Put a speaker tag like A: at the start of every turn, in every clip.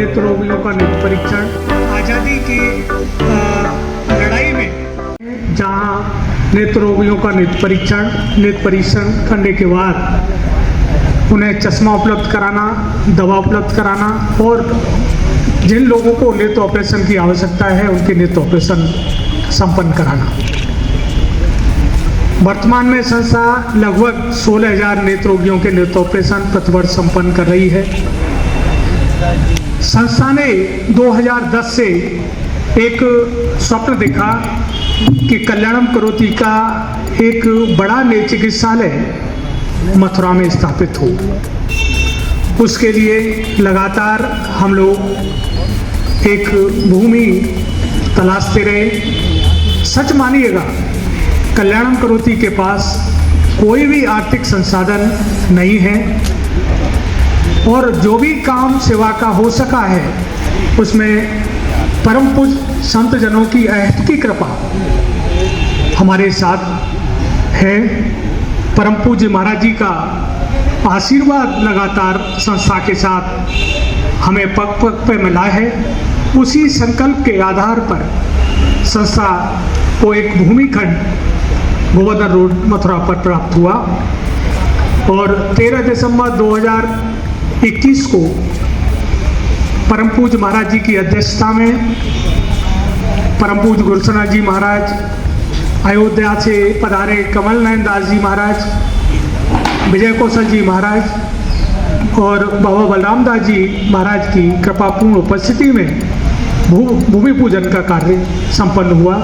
A: नेत्र रोगियों का नेत्र परीक्षण। आज़ादी की लड़ाई में जहाँ नेत्र रोगियों का नेत्र परीक्षण करने के बाद उन्हें चश्मा उपलब्ध कराना, दवा उपलब्ध कराना और जिन लोगों को नेत्र ऑपरेशन की आवश्यकता है उनके नेत्र ऑपरेशन संपन्न कराना। वर्तमान में संस्था लगभग 16,000 नेत्र रोगियों के नेत्र ऑपरेशन प्रतिवर्ष संपन्न कर रही है। संस्था ने 2010 से एक स्वप्न देखा कि कल्याणम करोति का एक बड़ा नेत्र चिकित्सालय मथुरा में स्थापित हो। उसके लिए लगातार हम लोग एक भूमि तलाशते रहे। सच मानिएगा, कल्याणम करोति के पास कोई भी आर्थिक संसाधन नहीं है और जो भी काम सेवा का हो सका है उसमें परम पूज्य संत जनों की अहद की कृपा हमारे साथ है। परम पूज्य महाराज जी का आशीर्वाद लगातार संस्था के साथ हमें पग पग पे मिला है। उसी संकल्प के आधार पर संस्था को एक भूमिखंड गोवर्धन रोड मथुरा पर प्राप्त हुआ और 13 दिसंबर 2021 को परम पूज्य महाराज जी की अध्यक्षता में परम पूज्य गुरुसनाथ जी महाराज, अयोध्या से पधारे कमल नयन दास जी महाराज, विजय कौशल जी महाराज और बाबा बलराम दास जी महाराज की कृपापूर्ण उपस्थिति में भूमि पूजन का कार्य संपन्न हुआ।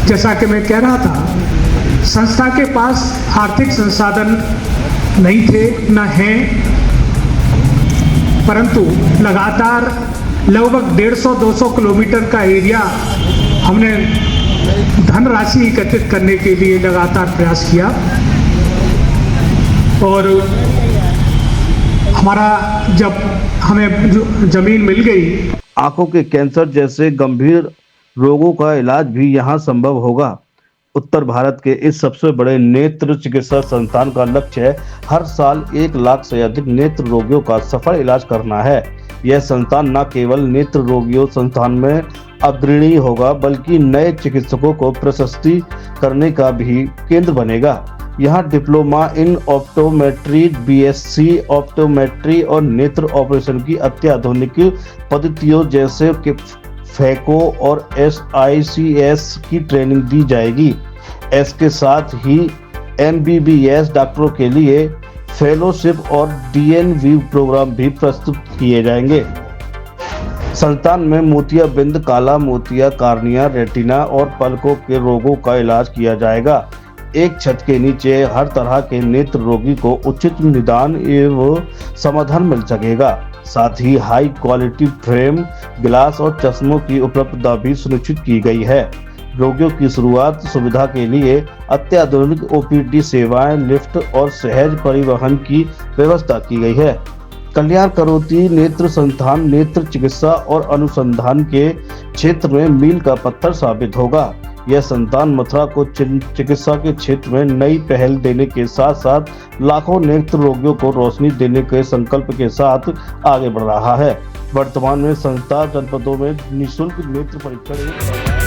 A: जैसा कि मैं कह रहा था, संस्था के पास आर्थिक संसाधन नहीं थे, न हैं, परंतु लगातार लगभग 150-200 किलोमीटर का एरिया हमने धनराशि एकत्रित करने के लिए लगातार प्रयास किया और हमारा जब हमें जमीन मिल गई,
B: आंखों के कैंसर जैसे गंभीर रोगों का इलाज भी यहां संभव होगा। उत्तर भारत के इस सबसे बड़े नेत्र चिकित्सा संस्थान का लक्ष्य है हर साल 1 लाख से अधिक नेत्र रोगियों का सफल इलाज करना है। यह संस्थान न केवल नेत्र रोगियों संस्थान में अग्रणी होगा बल्कि नए चिकित्सकों को प्रशस्ति करने का भी केंद्र बनेगा। यहाँ diploma in optometry, BSc optometry और नेत्र ऑपरेशन की अत्याधुनिक पद्धतियों जैसे फैको और SICS की ट्रेनिंग दी जाएगी। इसके साथ ही MBBS डॉक्टरों के लिए फेलोशिप और DNV प्रोग्राम भी प्रस्तुत किए जाएंगे। संस्थान में मोतियाबिंद, काला मोतिया, कार्निया, रेटिना और पलकों के रोगों का इलाज किया जाएगा। एक छत के नीचे हर तरह के नेत्र रोगी को उचित निदान एवं समाधान मिल सकेगा। साथ ही हाई क्वालिटी फ्रेम, गिलास और चश्मों की उपलब्धता भी सुनिश्चित की गई है। रोगियों की शुरुआत सुविधा के लिए अत्याधुनिक OPD सेवाएं, लिफ्ट और सहज परिवहन की व्यवस्था की गई है। कल्याण करोति नेत्र संस्थान नेत्र चिकित्सा और अनुसंधान के क्षेत्र में मील का पत्थर साबित होगा। यह संस्थान मथुरा को चिकित्सा के क्षेत्र में नई पहल देने के साथ साथ लाखों नेत्र रोगियों को रोशनी देने के संकल्प के साथ आगे बढ़ रहा है। वर्तमान में संस्था जनपदों में निःशुल्क नेत्र परीक्षण